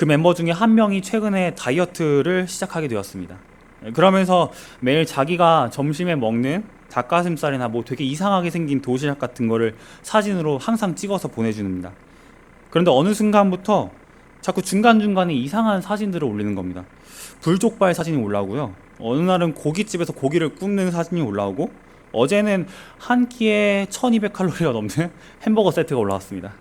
그 멤버 중에 한 명이 최근에 다이어트를 시작하게 되었습니다. 그러면서 매일 자기가 점심에 먹는 닭가슴살이나 뭐 되게 이상하게 생긴 도시락 같은 거를 사진으로 항상 찍어서 보내주는다. 그런데 어느 순간부터 자꾸 중간중간에 이상한 사진들을 올리는 겁니다. 불족발 사진이 올라오고요. 어느 날은 고깃집에서 고기를 굽는 사진이 올라오고, 어제는 한 끼에 1200칼로리가 넘는 햄버거 세트가 올라왔습니다.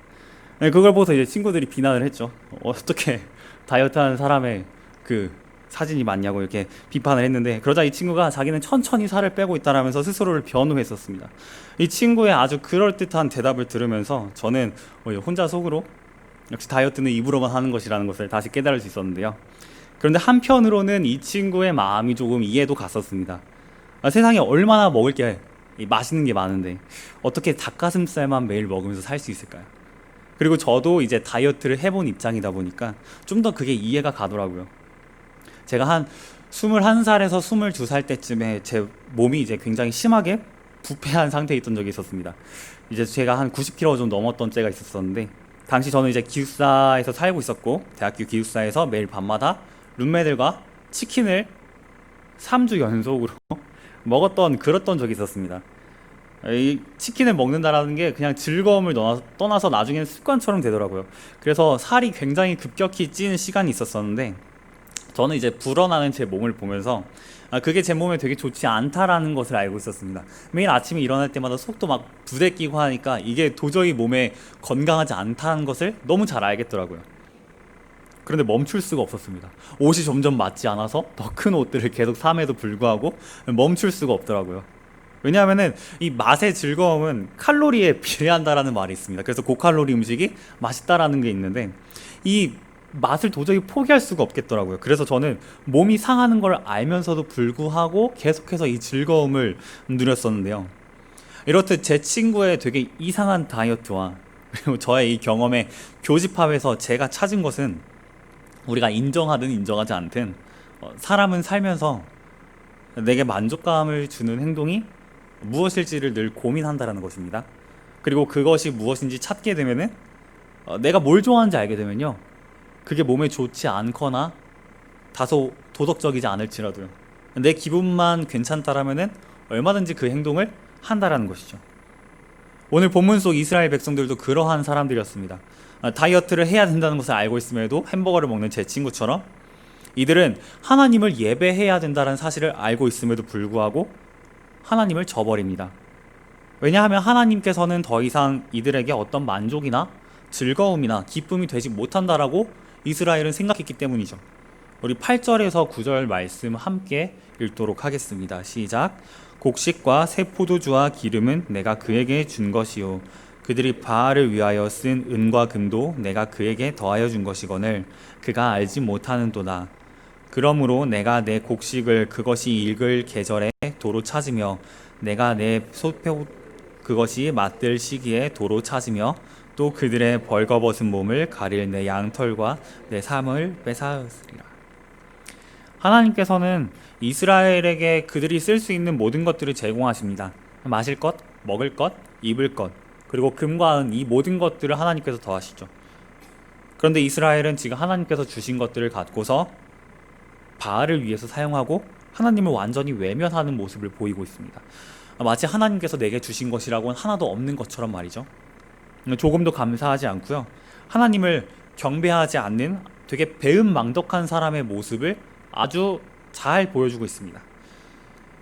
네, 그걸 보고서 이제 친구들이 비난을 했죠. 어떻게 다이어트 하는 사람의 그 사진이 맞냐고 이렇게 비판을 했는데, 그러자 이 친구가 자기는 천천히 살을 빼고 있다라면서 스스로를 변호했었습니다. 이 친구의 아주 그럴듯한 대답을 들으면서 저는 혼자 속으로 역시 다이어트는 입으로만 하는 것이라는 것을 다시 깨달을 수 있었는데요. 그런데 한편으로는 이 친구의 마음이 조금 이해도 갔었습니다. 세상에 얼마나 먹을 게 맛있는 게 많은데 어떻게 닭가슴살만 매일 먹으면서 살 수 있을까요? 그리고 저도 이제 다이어트를 해본 입장이다 보니까 좀 더 그게 이해가 가더라고요. 제가 한 21살에서 22살 때쯤에 제 몸이 이제 굉장히 심하게 부패한 상태에 있던 적이 있었습니다. 이제 제가 한 90kg 좀 넘었던 때가 있었었는데, 당시 저는 이제 기숙사에서 살고 있었고, 대학교 기숙사에서 매일 밤마다 룸메들과 치킨을 3주 연속으로 먹었던 그랬던 적이 있었습니다. 이 치킨을 먹는다라는 게 그냥 즐거움을 떠나서 나중에는 습관처럼 되더라고요. 그래서 살이 굉장히 급격히 찌는 시간이 있었었는데, 저는 이제 불어나는 제 몸을 보면서 그게 제 몸에 되게 좋지 않다라는 것을 알고 있었습니다. 매일 아침에 일어날 때마다 속도 막 부대끼고 하니까 이게 도저히 몸에 건강하지 않다는 것을 너무 잘 알겠더라고요. 그런데 멈출 수가 없었습니다. 옷이 점점 맞지 않아서 더 큰 옷들을 계속 삼에도 불구하고 멈출 수가 없더라고요. 왜냐하면은 이 맛의 즐거움은 칼로리에 비례한다라는 말이 있습니다. 그래서 고칼로리 음식이 맛있다라는 게 있는데, 이 맛을 도저히 포기할 수가 없겠더라고요. 그래서 저는 몸이 상하는 걸 알면서도 불구하고 계속해서 이 즐거움을 누렸었는데요. 이렇듯 제 친구의 되게 이상한 다이어트와 그리고 저의 이 경험에 교집합해서 제가 찾은 것은, 우리가 인정하든 인정하지 않든 사람은 살면서 내게 만족감을 주는 행동이 무엇일지를 늘 고민한다라는 것입니다. 그리고 그것이 무엇인지 찾게 되면은 내가 뭘 좋아하는지 알게 되면요, 그게 몸에 좋지 않거나 다소 도덕적이지 않을지라도요, 내 기분만 괜찮다라면은 얼마든지 그 행동을 한다라는 것이죠. 오늘 본문 속 이스라엘 백성들도 그러한 사람들이었습니다. 다이어트를 해야 된다는 것을 알고 있음에도 햄버거를 먹는 제 친구처럼 이들은 하나님을 예배해야 된다는 사실을 알고 있음에도 불구하고 하나님을 저버립니다. 왜냐하면 하나님께서는 더 이상 이들에게 어떤 만족이나 즐거움이나 기쁨이 되지 못한다라고 이스라엘은 생각했기 때문이죠. 우리 8절에서 9절 말씀 함께 읽도록 하겠습니다. 시작. 곡식과 새 포도주와 기름은 내가 그에게 준 것이요 그들이 바알을 위하여 쓴 은과 금도 내가 그에게 더하여 준 것이거늘 그가 알지 못하는도다. 그러므로 내가 내 곡식을 그것이 익을 계절에 도로 찾으며 내가 내 소표 그것이 맞들 시기에 도로 찾으며 또 그들의 벌거벗은 몸을 가릴 내 양털과 내 삶을 뺏어으리라. 하나님께서는 이스라엘에게 그들이 쓸 수 있는 모든 것들을 제공하십니다. 마실 것, 먹을 것, 입을 것, 그리고 금과 은, 이 모든 것들을 하나님께서 더하시죠. 그런데 이스라엘은 지금 하나님께서 주신 것들을 갖고서 바알을 위해서 사용하고 하나님을 완전히 외면하는 모습을 보이고 있습니다. 마치 하나님께서 내게 주신 것이라고는 하나도 없는 것처럼 말이죠. 조금도 감사하지 않고요, 하나님을 경배하지 않는 되게 배은망덕한 사람의 모습을 아주 잘 보여주고 있습니다.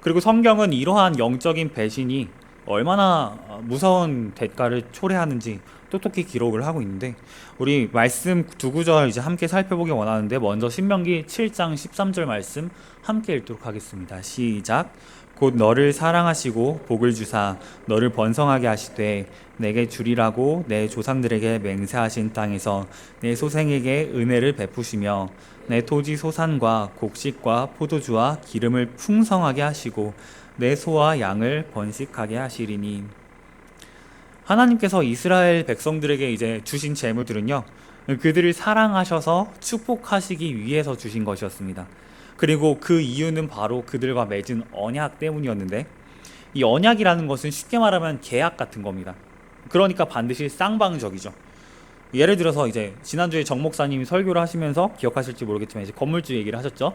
그리고 성경은 이러한 영적인 배신이 얼마나 무서운 대가를 초래하는지 똑똑히 기록을 하고 있는데, 우리 말씀 두 구절 이제 함께 살펴보기 원하는데, 먼저 신명기 7장 13절 말씀 함께 읽도록 하겠습니다. 시작. 곧 너를 사랑하시고 복을 주사 너를 번성하게 하시되 내게 주리라고 내 조상들에게 맹세하신 땅에서 내 소생에게 은혜를 베푸시며 내 토지 소산과 곡식과 포도주와 기름을 풍성하게 하시고 내 소와 양을 번식하게 하시리니. 하나님께서 이스라엘 백성들에게 이제 주신 재물들은요, 그들을 사랑하셔서 축복하시기 위해서 주신 것이었습니다. 그리고 그 이유는 바로 그들과 맺은 언약 때문이었는데, 이 언약이라는 것은 쉽게 말하면 계약 같은 겁니다. 그러니까 반드시 쌍방적이죠. 예를 들어서 이제 지난주에 정 목사님이 설교를 하시면서 기억하실지 모르겠지만 이제 건물주 얘기를 하셨죠.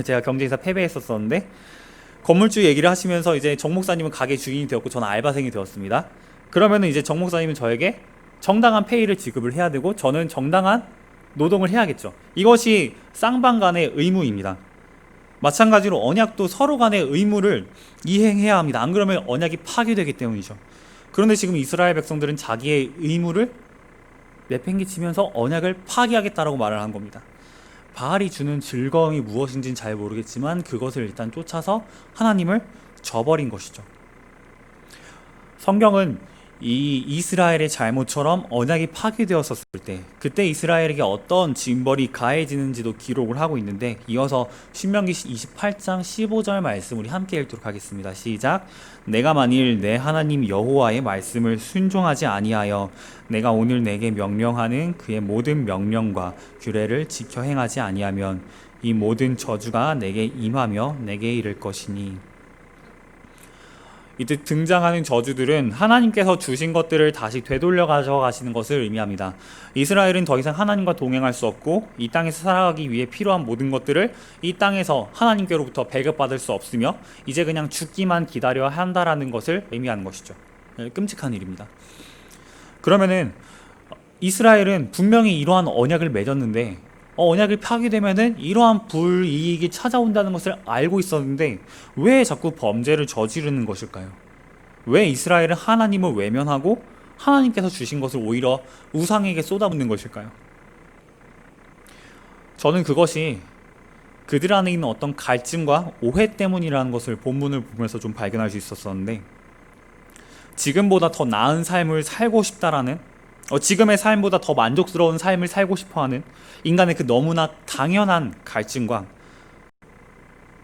제가 경제에서 패배했었었는데 건물주 얘기를 하시면서 이제 정 목사님은 가게 주인이 되었고 저는 알바생이 되었습니다. 그러면은 이제 정 목사님은 저에게 정당한 페이를 지급을 해야 되고 저는 정당한 노동을 해야겠죠. 이것이 쌍방 간의 의무입니다. 마찬가지로 언약도 서로 간의 의무를 이행해야 합니다. 안 그러면 언약이 파괴되기 때문이죠. 그런데 지금 이스라엘 백성들은 자기의 의무를 내팽개치면서 언약을 파괴하겠다라고 말을 한 겁니다. 바알이 주는 즐거움이 무엇인지는 잘 모르겠지만 그것을 일단 쫓아서 하나님을 저버린 것이죠. 성경은 이 이스라엘의 잘못처럼 언약이 파괴되었었을 때 그때 이스라엘에게 어떤 징벌이 가해지는지도 기록을 하고 있는데, 이어서 신명기 28장 15절 말씀 우리 함께 읽도록 하겠습니다. 시작. 내가 만일 내 하나님 여호와의 말씀을 순종하지 아니하여 내가 오늘 내게 명령하는 그의 모든 명령과 규례를 지켜 행하지 아니하면 이 모든 저주가 내게 임하며 내게 이를 것이니. 이때 등장하는 저주들은 하나님께서 주신 것들을 다시 되돌려 가져가시는 것을 의미합니다. 이스라엘은 더 이상 하나님과 동행할 수 없고 이 땅에서 살아가기 위해 필요한 모든 것들을 이 땅에서 하나님께로부터 배급받을 수 없으며 이제 그냥 죽기만 기다려야 한다라는 것을 의미하는 것이죠. 끔찍한 일입니다. 그러면은 이스라엘은 분명히 이러한 언약을 맺었는데 언약을 파기되면은 이러한 불이익이 찾아온다는 것을 알고 있었는데 왜 자꾸 범죄를 저지르는 것일까요? 왜 이스라엘은 하나님을 외면하고 하나님께서 주신 것을 오히려 우상에게 쏟아붓는 것일까요? 저는 그것이 그들 안에 있는 어떤 갈증과 오해 때문이라는 것을 본문을 보면서 좀 발견할 수 있었었는데, 지금보다 더 나은 삶을 살고 싶다라는 지금의 삶보다 더 만족스러운 삶을 살고 싶어하는 인간의 그 너무나 당연한 갈증과,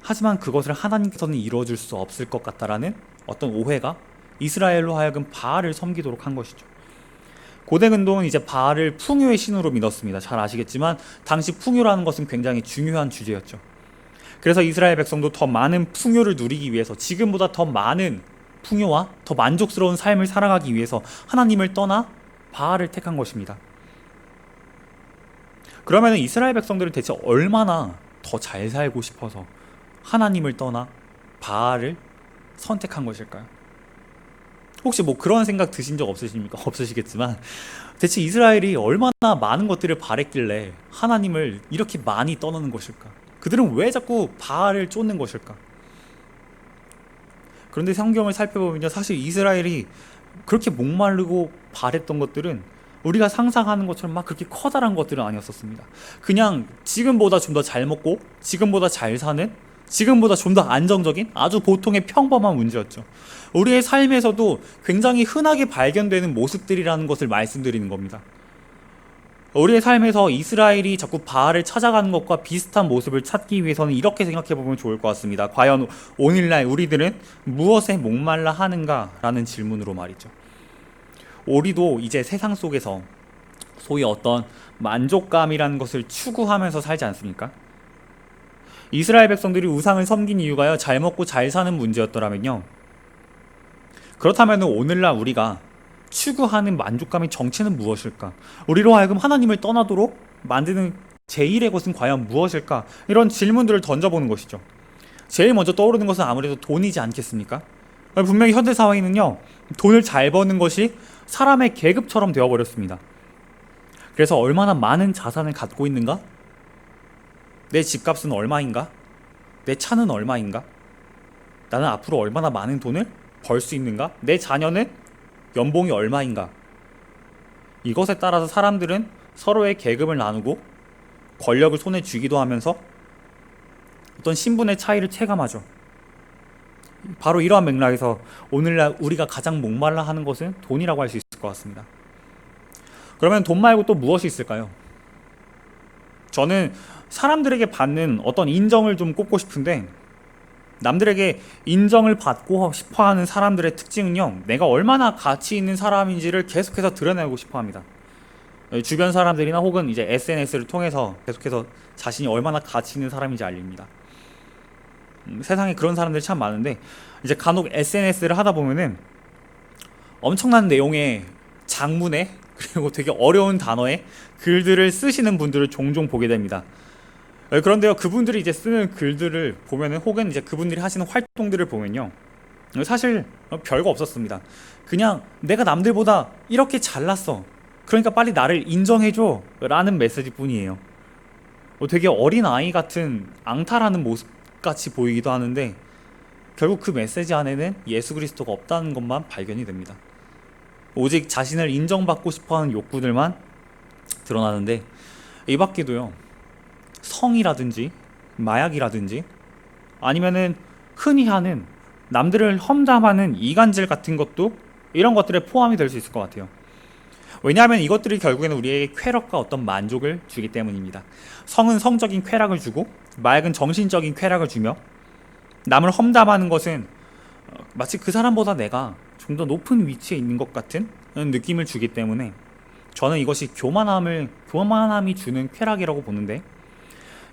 하지만 그것을 하나님께서는 이루어줄 수 없을 것 같다라는 어떤 오해가 이스라엘로 하여금 바알을 섬기도록 한 것이죠. 고대 근동은 이제 바알을 풍요의 신으로 믿었습니다. 잘 아시겠지만 당시 풍요라는 것은 굉장히 중요한 주제였죠. 그래서 이스라엘 백성도 더 많은 풍요를 누리기 위해서, 지금보다 더 많은 풍요와 더 만족스러운 삶을 살아가기 위해서 하나님을 떠나 바알을 택한 것입니다. 그러면 이스라엘 백성들은 대체 얼마나 더 잘 살고 싶어서 하나님을 떠나 바알을 선택한 것일까요? 혹시 뭐 그런 생각 드신 적 없으십니까? 없으시겠지만 대체 이스라엘이 얼마나 많은 것들을 바랬길래 하나님을 이렇게 많이 떠나는 것일까? 그들은 왜 자꾸 바알을 쫓는 것일까? 그런데 성경을 살펴보면요, 사실 이스라엘이 그렇게 목마르고 바랬던 것들은 우리가 상상하는 것처럼 막 그렇게 커다란 것들은 아니었었습니다. 그냥 지금보다 좀 더 잘 먹고 지금보다 잘 사는, 지금보다 좀 더 안정적인 아주 보통의 평범한 문제였죠. 우리의 삶에서도 굉장히 흔하게 발견되는 모습들이라는 것을 말씀드리는 겁니다. 우리의 삶에서 이스라엘이 자꾸 바알을 찾아가는 것과 비슷한 모습을 찾기 위해서는 이렇게 생각해 보면 좋을 것 같습니다. 과연 오늘날 우리들은 무엇에 목말라 하는가? 라는 질문으로 말이죠. 우리도 이제 세상 속에서 소위 어떤 만족감이라는 것을 추구하면서 살지 않습니까? 이스라엘 백성들이 우상을 섬긴 이유가요, 잘 먹고 잘 사는 문제였더라면요, 그렇다면 오늘날 우리가 추구하는 만족감의 정체는 무엇일까? 우리로 하여금 하나님을 떠나도록 만드는 제1의 것은 과연 무엇일까? 이런 질문들을 던져보는 것이죠. 제일 먼저 떠오르는 것은 아무래도 돈이지 않겠습니까? 분명히 현대 사회는요, 돈을 잘 버는 것이 사람의 계급처럼 되어버렸습니다. 그래서 얼마나 많은 자산을 갖고 있는가? 내 집값은 얼마인가? 내 차는 얼마인가? 나는 앞으로 얼마나 많은 돈을 벌 수 있는가? 내 자녀는 연봉이 얼마인가? 이것에 따라서 사람들은 서로의 계급을 나누고 권력을 손에 쥐기도 하면서 어떤 신분의 차이를 체감하죠. 바로 이러한 맥락에서 오늘날 우리가 가장 목말라 하는 것은 돈이라고 할 수 있을 것 같습니다. 그러면 돈 말고 또 무엇이 있을까요? 저는 사람들에게 받는 어떤 인정을 좀 꼽고 싶은데, 남들에게 인정을 받고 싶어하는 사람들의 특징은요, 내가 얼마나 가치 있는 사람인지를 계속해서 드러내고 싶어합니다. 주변 사람들이나 혹은 이제 SNS를 통해서 계속해서 자신이 얼마나 가치 있는 사람인지 알립니다. 세상에 그런 사람들이 참 많은데, 이제 간혹 SNS를 하다 보면은 엄청난 내용의 장문의 그리고 되게 어려운 단어에 글들을 쓰시는 분들을 종종 보게 됩니다. 그런데요, 그분들이 이제 쓰는 글들을 보면은, 혹은 이제 그분들이 하시는 활동들을 보면요, 사실 별거 없었습니다. 그냥 내가 남들보다 이렇게 잘났어, 그러니까 빨리 나를 인정해줘 라는 메시지 뿐이에요. 되게 어린 아이 같은 앙탈하는 모습 같이 보이기도 하는데, 결국 그 메시지 안에는 예수 그리스도가 없다는 것만 발견이 됩니다. 오직 자신을 인정받고 싶어하는 욕구들만 드러나는데, 이 밖에도요, 성이라든지 마약이라든지 아니면은 흔히 하는 남들을 험담하는 이간질 같은 것도 이런 것들에 포함이 될 수 있을 것 같아요. 왜냐하면 이것들이 결국에는 우리에게 쾌락과 어떤 만족을 주기 때문입니다. 성은 성적인 쾌락을 주고, 마약은 정신적인 쾌락을 주며, 남을 험담하는 것은 마치 그 사람보다 내가 좀 더 높은 위치에 있는 것 같은 느낌을 주기 때문에, 저는 이것이 교만함이 주는 쾌락이라고 보는데,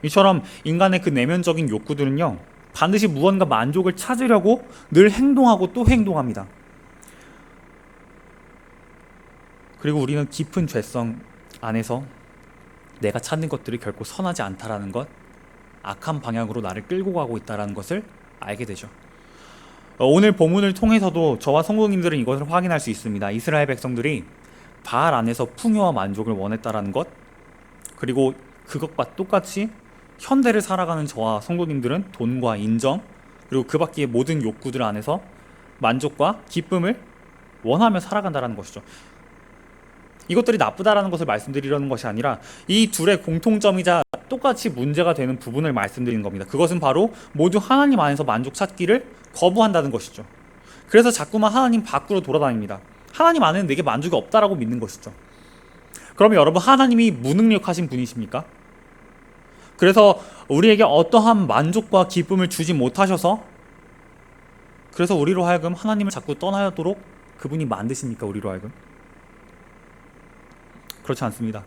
이처럼 인간의 그 내면적인 욕구들은요, 반드시 무언가 만족을 찾으려고 늘 행동하고 또 행동합니다. 그리고 우리는 깊은 죄성 안에서 내가 찾는 것들이 결코 선하지 않다라는 것, 악한 방향으로 나를 끌고 가고 있다는 것을 알게 되죠. 오늘 본문을 통해서도 저와 성도님들은 이것을 확인할 수 있습니다. 이스라엘 백성들이 바알 안에서 풍요와 만족을 원했다라는 것, 그리고 그것과 똑같이 현대를 살아가는 저와 성도님들은 돈과 인정, 그리고 그 밖의 모든 욕구들 안에서 만족과 기쁨을 원하며 살아간다는 것이죠. 이것들이 나쁘다라는 것을 말씀드리려는 것이 아니라, 이 둘의 공통점이자 똑같이 문제가 되는 부분을 말씀드리는 겁니다. 그것은 바로 모두 하나님 안에서 만족 찾기를 거부한다는 것이죠. 그래서 자꾸만 하나님 밖으로 돌아다닙니다. 하나님 안에는 내게 만족이 없다라고 믿는 것이죠. 그러면 여러분, 하나님이 무능력하신 분이십니까? 그래서 우리에게 어떠한 만족과 기쁨을 주지 못하셔서, 그래서 우리로 하여금 하나님을 자꾸 떠나도록 그분이 만드십니까? 우리로 하여금? 그렇지 않습니다.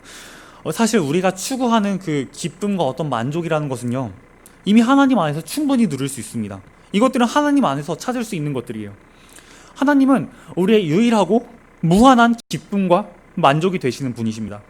사실 우리가 추구하는 그 기쁨과 어떤 만족이라는 것은요, 이미 하나님 안에서 충분히 누릴 수 있습니다. 이것들은 하나님 안에서 찾을 수 있는 것들이에요. 하나님은 우리의 유일하고 무한한 기쁨과 만족이 되시는 분이십니다.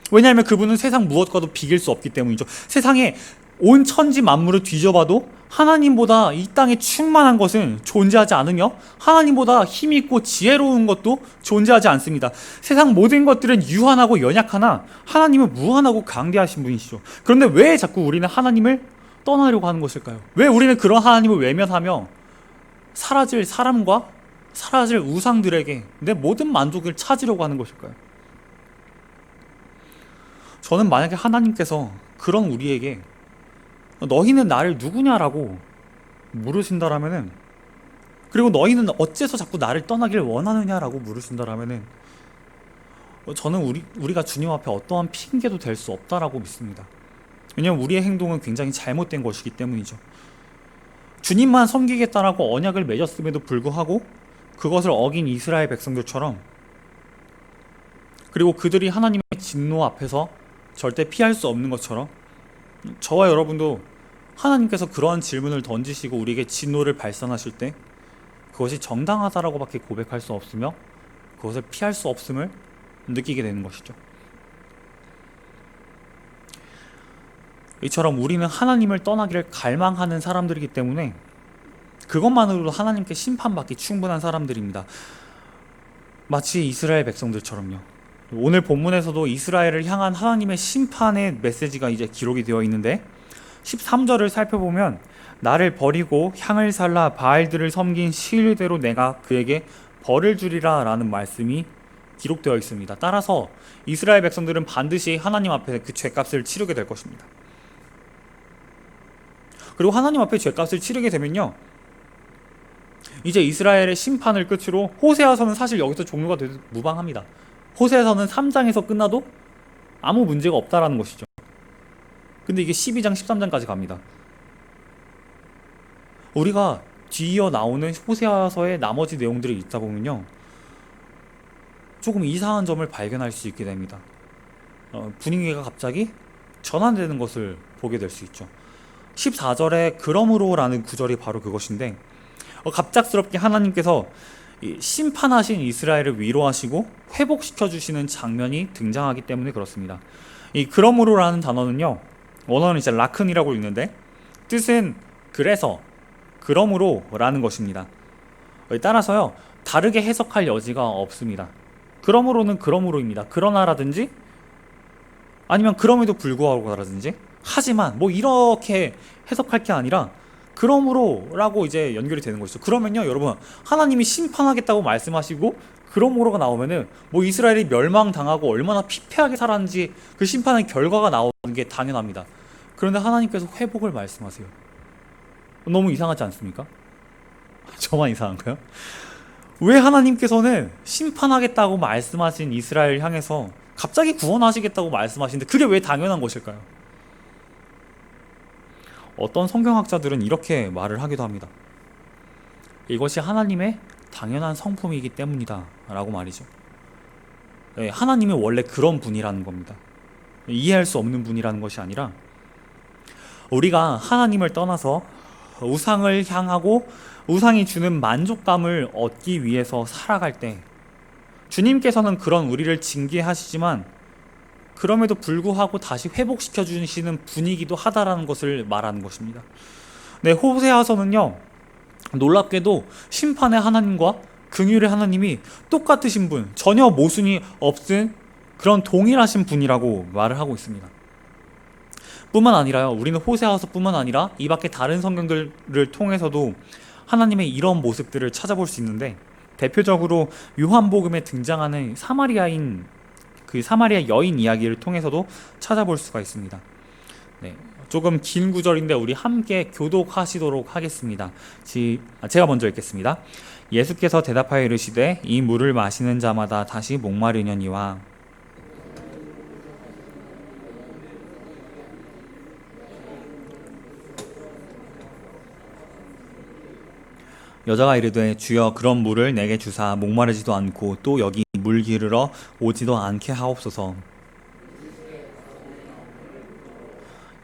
왜냐하면 그분은 세상 무엇과도 비길 수 없기 때문이죠. 세상에 온 천지 만물을 뒤져봐도 하나님보다 이 땅에 충만한 것은 존재하지 않으며, 하나님보다 힘있고 지혜로운 것도 존재하지 않습니다. 세상 모든 것들은 유한하고 연약하나 하나님은 무한하고 강대하신 분이시죠. 그런데 왜 자꾸 우리는 하나님을 떠나려고 하는 것일까요? 왜 우리는 그런 하나님을 외면하며 사라질 사람과 사라질 우상들에게 내 모든 만족을 찾으려고 하는 것일까요? 저는 만약에 하나님께서 그런 우리에게 너희는 나를 누구냐라고 물으신다라면은, 그리고 너희는 어째서 자꾸 나를 떠나기를 원하느냐라고 물으신다라면은, 저는 우리가 주님 앞에 어떠한 핑계도 될 수 없다라고 믿습니다. 왜냐하면 우리의 행동은 굉장히 잘못된 것이기 때문이죠. 주님만 섬기겠다라고 언약을 맺었음에도 불구하고 그것을 어긴 이스라엘 백성들처럼, 그리고 그들이 하나님의 진노 앞에서 절대 피할 수 없는 것처럼, 저와 여러분도 하나님께서 그러한 질문을 던지시고 우리에게 진노를 발산하실 때 그것이 정당하다라고 밖에 고백할 수 없으며 그것을 피할 수 없음을 느끼게 되는 것이죠. 이처럼 우리는 하나님을 떠나기를 갈망하는 사람들이기 때문에 그것만으로도 하나님께 심판받기 충분한 사람들입니다. 마치 이스라엘 백성들처럼요. 오늘 본문에서도 이스라엘을 향한 하나님의 심판의 메시지가 이제 기록이 되어 있는데, 13절을 살펴보면 나를 버리고 향을 살라 바알들을 섬긴 시일대로 내가 그에게 벌을 주리라 라는 말씀이 기록되어 있습니다. 따라서 이스라엘 백성들은 반드시 하나님 앞에 그 죄값을 치르게 될 것입니다. 그리고 하나님 앞에 죄값을 치르게 되면요, 이제 이스라엘의 심판을 끝으로 호세아서는 사실 여기서 종료가 돼도 무방합니다. 호세아서는 3장에서 끝나도 아무 문제가 없다라는 것이죠. 근데 이게 12장, 13장까지 갑니다. 우리가 뒤이어 나오는 호세아서의 나머지 내용들이 있다 보면요, 조금 이상한 점을 발견할 수 있게 됩니다. 분위기가 갑자기 전환되는 것을 보게 될 수 있죠. 14절에 그러므로 라는 구절이 바로 그것인데, 갑작스럽게 하나님께서 이 심판하신 이스라엘을 위로하시고 회복시켜 주시는 장면이 등장하기 때문에 그렇습니다. 이 그러므로라는 단어는요, 원어는 이제 라큰이라고 읽는데 뜻은 그래서, 그러므로라는 것입니다. 따라서요, 다르게 해석할 여지가 없습니다. 그러므로는 그러므로입니다. 그러나라든지 아니면 그럼에도 불구하고라든지, 하지만 뭐 이렇게 해석할 게 아니라 그러므로라고 이제 연결이 되는 것이죠. 그러면요, 여러분, 하나님이 심판하겠다고 말씀하시고 그러므로가 나오면은 뭐 이스라엘이 멸망당하고 얼마나 피폐하게 살았는지 그 심판의 결과가 나오는 게 당연합니다. 그런데 하나님께서 회복을 말씀하세요. 너무 이상하지 않습니까? 저만 이상한가요? 왜 하나님께서는 심판하겠다고 말씀하신 이스라엘 향해서 갑자기 구원하시겠다고 말씀하시는데 그게 왜 당연한 것일까요? 어떤 성경학자들은 이렇게 말을 하기도 합니다. 이것이 하나님의 당연한 성품이기 때문이다 라고 말이죠. 네, 하나님이 원래 그런 분이라는 겁니다. 이해할 수 없는 분이라는 것이 아니라, 우리가 하나님을 떠나서 우상을 향하고 우상이 주는 만족감을 얻기 위해서 살아갈 때 주님께서는 그런 우리를 징계하시지만 그럼에도 불구하고 다시 회복시켜 주시는 분이기도 하다라는 것을 말하는 것입니다. 네, 호세아서는요, 놀랍게도 심판의 하나님과 긍휼의 하나님이 똑같으신 분, 전혀 모순이 없은 그런 동일하신 분이라고 말을 하고 있습니다. 뿐만 아니라요, 우리는 호세아서뿐만 아니라 이 밖에 다른 성경들을 통해서도 하나님의 이런 모습들을 찾아볼 수 있는데, 대표적으로 요한복음에 등장하는 그 사마리아 여인 이야기를 통해서도 찾아볼 수가 있습니다. 네, 조금 긴 구절인데 우리 함께 교독하시도록 하겠습니다. 제가 먼저 읽겠습니다. 예수께서 대답하여 이르시되 이 물을 마시는 자마다 다시 목마르려니와 여자가 이르되 주여 그런 물을 내게 주사 목마르지도 않고 또 여기 물 기르러 오지도 않게 하옵소서.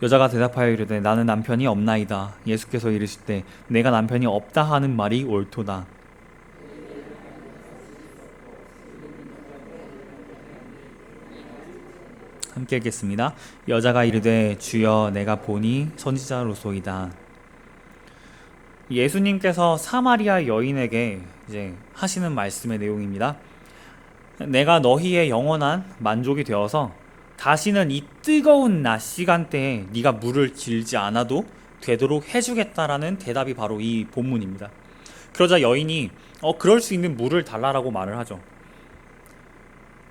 여자가 대답하여 이르되 나는 남편이 없나이다. 예수께서 이르시되 내가 남편이 없다 하는 말이 옳도다. 함께 읽겠습니다. 여자가 이르되 주여 내가 보니 선지자로소이다. 예수님께서 사마리아 여인에게 이제 하시는 말씀의 내용입니다. 내가 너희의 영원한 만족이 되어서 다시는 이 뜨거운 낮 시간대에 네가 물을 길지 않아도 되도록 해주겠다라는 대답이 바로 이 본문입니다. 그러자 여인이 그럴 수 있는 물을 달라라고 말을 하죠.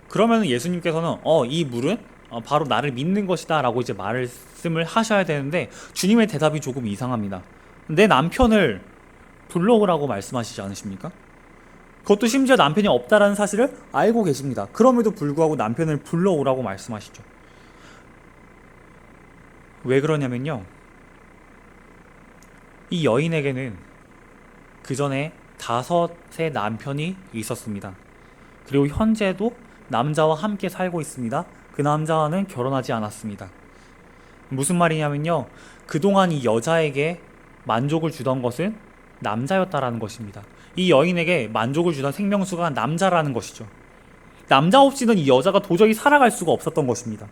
그러면 예수님께서는 이 물은 바로 나를 믿는 것이다 라고 이제 말씀을 하셔야 되는데, 주님의 대답이 조금 이상합니다. 내 남편을 불러오라고 말씀하시지 않으십니까? 그것도 심지어 남편이 없다라는 사실을 알고 계십니다. 그럼에도 불구하고 남편을 불러오라고 말씀하시죠. 왜 그러냐면요, 이 여인에게는 그 전에 5의 남편이 있었습니다. 그리고 현재도 남자와 함께 살고 있습니다. 그 남자와는 결혼하지 않았습니다. 무슨 말이냐면요, 그동안 이 여자에게 만족을 주던 것은 남자였다라는 것입니다. 이 여인에게 만족을 주던 생명수가 남자라는 것이죠. 남자 없이는 이 여자가 도저히 살아갈 수가 없었던 것입니다.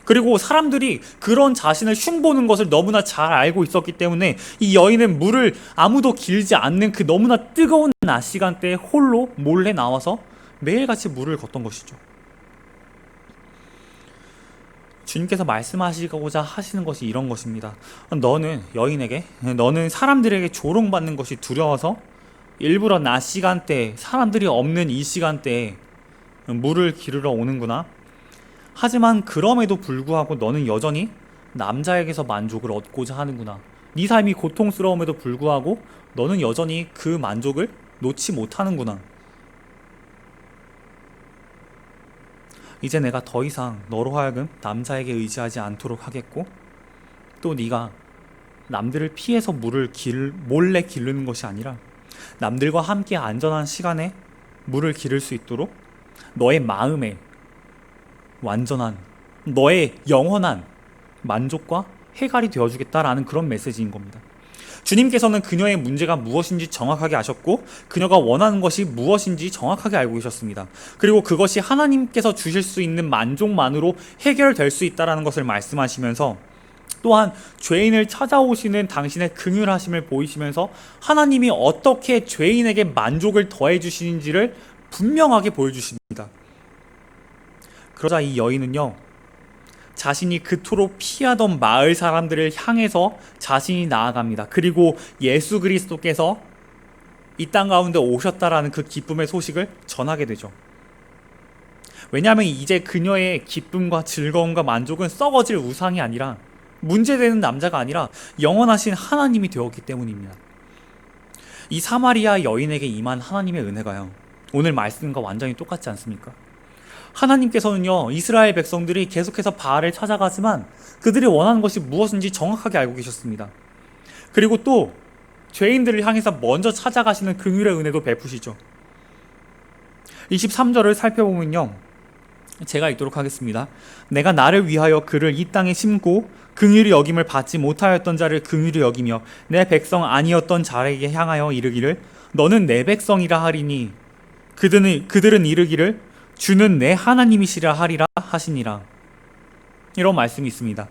그리고 사람들이 그런 자신을 흉보는 것을 너무나 잘 알고 있었기 때문에 이 여인은 물을 아무도 길지 않는 그 너무나 뜨거운 낮 시간대에 홀로 몰래 나와서 매일같이 물을 걷던 것이죠. 주님께서 말씀하시고자 하시는 것이 이런 것입니다. 너는 사람들에게 조롱받는 것이 두려워서 일부러 낮 시간대에, 사람들이 없는 이 시간대에 물을 기르러 오는구나. 하지만 그럼에도 불구하고 너는 여전히 남자에게서 만족을 얻고자 하는구나. 네 삶이 고통스러움에도 불구하고 너는 여전히 그 만족을 놓지 못하는구나. 이제 내가 더 이상 너로 하여금 남자에게 의지하지 않도록 하겠고, 또 네가 남들을 피해서 물을 몰래 기르는 것이 아니라 남들과 함께 안전한 시간에 물을 기를 수 있도록 너의 마음에 완전한, 너의 영원한 만족과 해갈이 되어주겠다라는 그런 메시지인 겁니다. 주님께서는 그녀의 문제가 무엇인지 정확하게 아셨고 그녀가 원하는 것이 무엇인지 정확하게 알고 계셨습니다. 그리고 그것이 하나님께서 주실 수 있는 만족만으로 해결될 수 있다는 것을 말씀하시면서 또한 죄인을 찾아오시는 당신의 긍휼하심을 보이시면서 하나님이 어떻게 죄인에게 만족을 더해 주시는지를 분명하게 보여주십니다. 그러자 이 여인은요, 자신이 그토록 피하던 마을 사람들을 향해서 자신이 나아갑니다. 그리고 예수 그리스도께서 이 땅 가운데 오셨다라는 그 기쁨의 소식을 전하게 되죠. 왜냐하면 이제 그녀의 기쁨과 즐거움과 만족은 썩어질 우상이 아니라, 문제되는 남자가 아니라 영원하신 하나님이 되었기 때문입니다. 이 사마리아 여인에게 임한 하나님의 은혜가요, 오늘 말씀과 완전히 똑같지 않습니까? 하나님께서는요, 이스라엘 백성들이 계속해서 바알을 찾아가지만 그들이 원하는 것이 무엇인지 정확하게 알고 계셨습니다. 그리고 또 죄인들을 향해서 먼저 찾아가시는 긍휼의 은혜도 베푸시죠. 23절을 살펴보면요, 제가 읽도록 하겠습니다. 내가 나를 위하여 그를 이 땅에 심고 긍휼히 여김을 받지 못하였던 자를 긍휼히 여기며 내 백성 아니었던 자에게 향하여 이르기를 너는 내 백성이라 하리니 그들은 이르기를 주는 내 하나님이시라 하리라 하시니라. 이런 말씀이 있습니다.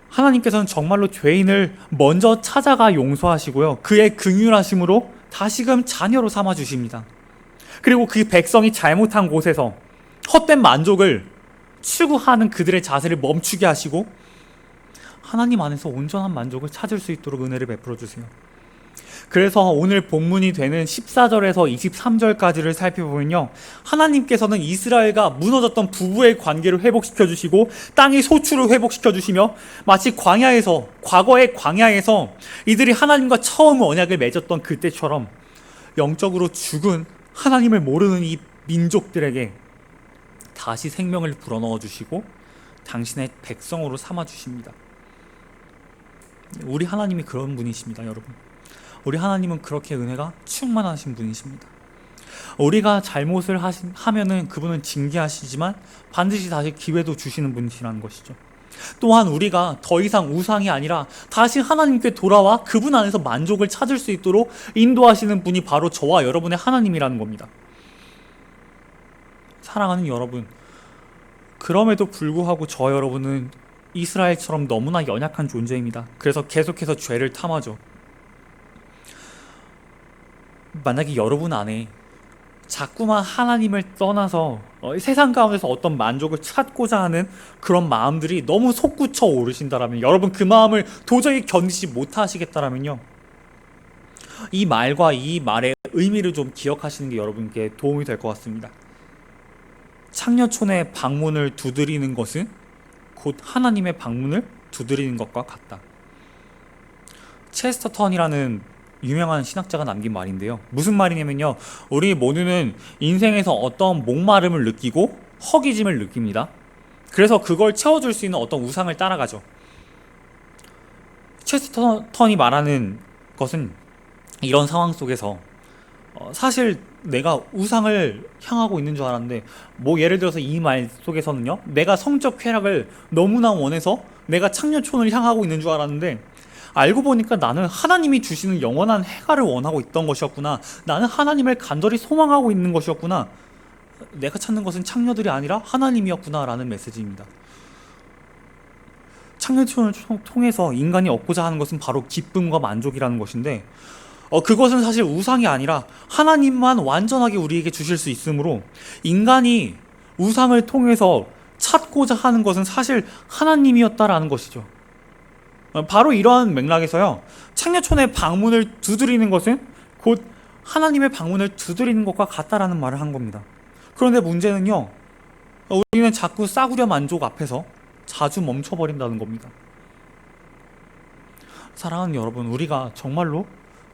하나님께서는 정말로 죄인을 먼저 찾아가 용서하시고요, 그의 긍휼하심으로 다시금 자녀로 삼아 주십니다. 그리고 그 백성이 잘못한 곳에서 헛된 만족을 추구하는 그들의 자세를 멈추게 하시고 하나님 안에서 온전한 만족을 찾을 수 있도록 은혜를 베풀어 주세요. 그래서 오늘 본문이 되는 14절에서 23절까지를 살펴보면요, 하나님께서는 이스라엘과 무너졌던 부부의 관계를 회복시켜 주시고 땅의 소출을 회복시켜 주시며 마치 과거의 광야에서 이들이 하나님과 처음 언약을 맺었던 그때처럼 영적으로 죽은 하나님을 모르는 이 민족들에게 다시 생명을 불어넣어 주시고 당신의 백성으로 삼아 주십니다. 우리 하나님이 그런 분이십니다, 여러분. 우리 하나님은 그렇게 은혜가 충만하신 분이십니다. 우리가 잘못을 하면은 그분은 징계하시지만 반드시 다시 기회도 주시는 분이시라는 것이죠. 또한 우리가 더 이상 우상이 아니라 다시 하나님께 돌아와 그분 안에서 만족을 찾을 수 있도록 인도하시는 분이 바로 저와 여러분의 하나님이라는 겁니다. 사랑하는 여러분, 그럼에도 불구하고 저 여러분은 이스라엘처럼 너무나 연약한 존재입니다. 그래서 계속해서 죄를 탐하죠. 만약에 여러분 안에 자꾸만 하나님을 떠나서 세상 가운데서 어떤 만족을 찾고자 하는 그런 마음들이 너무 솟구쳐 오르신다라면, 여러분 그 마음을 도저히 견디지 못하시겠다라면요, 이 말과 이 말의 의미를 좀 기억하시는 게 여러분께 도움이 될 것 같습니다. 창녀촌의 방문을 두드리는 것은 곧 하나님의 방문을 두드리는 것과 같다. 체스터턴이라는 유명한 신학자가 남긴 말인데요, 무슨 말이냐면요, 우리 모두는 인생에서 어떤 목마름을 느끼고 허기짐을 느낍니다. 그래서 그걸 채워줄 수 있는 어떤 우상을 따라가죠. 체스터턴이 말하는 것은 이런 상황 속에서 사실 내가 우상을 향하고 있는 줄 알았는데, 뭐 예를 들어서 이 말 속에서는요, 내가 성적 쾌락을 너무나 원해서 내가 창녀촌을 향하고 있는 줄 알았는데 알고 보니까 나는 하나님이 주시는 영원한 해가를 원하고 있던 것이었구나, 나는 하나님을 간절히 소망하고 있는 것이었구나, 내가 찾는 것은 창녀들이 아니라 하나님이었구나 라는 메시지입니다. 창녀촌을 통해서 인간이 얻고자 하는 것은 바로 기쁨과 만족이라는 것인데, 그것은 사실 우상이 아니라 하나님만 완전하게 우리에게 주실 수 있으므로 인간이 우상을 통해서 찾고자 하는 것은 사실 하나님이었다라는 것이죠. 바로 이러한 맥락에서요, 창녀촌의 방문을 두드리는 것은 곧 하나님의 방문을 두드리는 것과 같다라는 말을 한 겁니다. 그런데 문제는요, 우리는 자꾸 싸구려 만족 앞에서 자주 멈춰버린다는 겁니다. 사랑하는 여러분, 우리가 정말로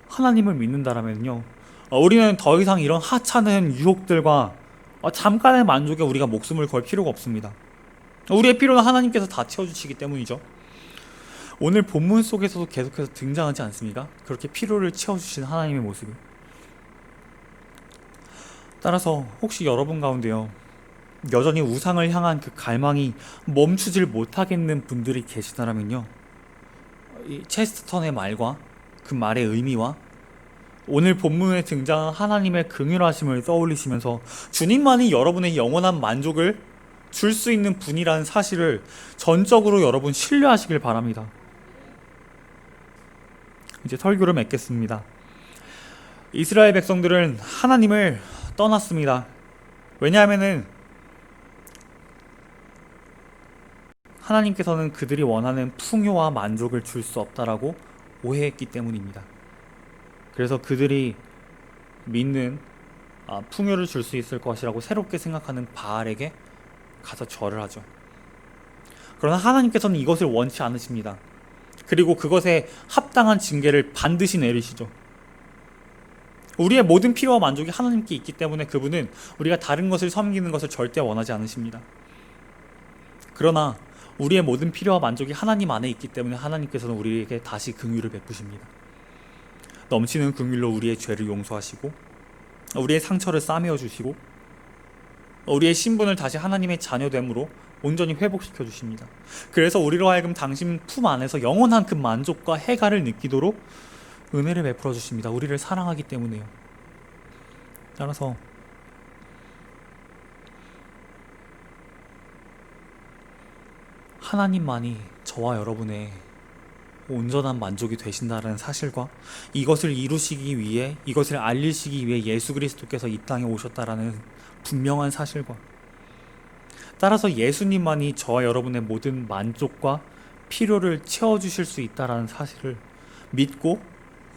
하나님을 믿는다라면요, 우리는 더 이상 이런 하찮은 유혹들과 잠깐의 만족에 우리가 목숨을 걸 필요가 없습니다. 우리의 필요는 하나님께서 다 채워주시기 때문이죠. 오늘 본문 속에서도 계속해서 등장하지 않습니까? 그렇게 필요를 채워주시는 하나님의 모습이. 따라서 혹시 여러분 가운데요, 여전히 우상을 향한 그 갈망이 멈추질 못하겠는 분들이 계시다면요, 이 체스턴의 말과 그 말의 의미와 오늘 본문에 등장한 하나님의 긍휼하심을 떠올리시면서 주님만이 여러분의 영원한 만족을 줄 수 있는 분이라는 사실을 전적으로 여러분 신뢰하시길 바랍니다. 이제 설교를 맺겠습니다. 이스라엘 백성들은 하나님을 떠났습니다. 왜냐하면은 하나님께서는 그들이 원하는 풍요와 만족을 줄 수 없다라고 오해했기 때문입니다. 그래서 그들이 믿는 풍요를 줄 수 있을 것이라고 새롭게 생각하는 바알에게 가서 절을 하죠. 그러나 하나님께서는 이것을 원치 않으십니다. 그리고 그것에 합당한 징계를 반드시 내리시죠. 우리의 모든 필요와 만족이 하나님께 있기 때문에 그분은 우리가 다른 것을 섬기는 것을 절대 원하지 않으십니다. 그러나 우리의 모든 필요와 만족이 하나님 안에 있기 때문에 하나님께서는 우리에게 다시 긍휼을 베푸십니다. 넘치는 긍휼로 우리의 죄를 용서하시고 우리의 상처를 싸매어 주시고 우리의 신분을 다시 하나님의 자녀됨으로 온전히 회복시켜 주십니다. 그래서 우리로 하여금 당신 품 안에서 영원한 그 만족과 해갈을 느끼도록 은혜를 베풀어 주십니다. 우리를 사랑하기 때문에요. 따라서 하나님만이 저와 여러분의 온전한 만족이 되신다는 사실과 이것을 이루시기 위해, 이것을 알리시기 위해 예수 그리스도께서 이 땅에 오셨다라는 분명한 사실과 따라서 예수님만이 저와 여러분의 모든 만족과 필요를 채워주실 수 있다라는 사실을 믿고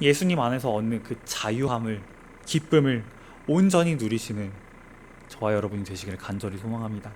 예수님 안에서 얻는 그 자유함을, 기쁨을 온전히 누리시는 저와 여러분이 되시기를 간절히 소망합니다.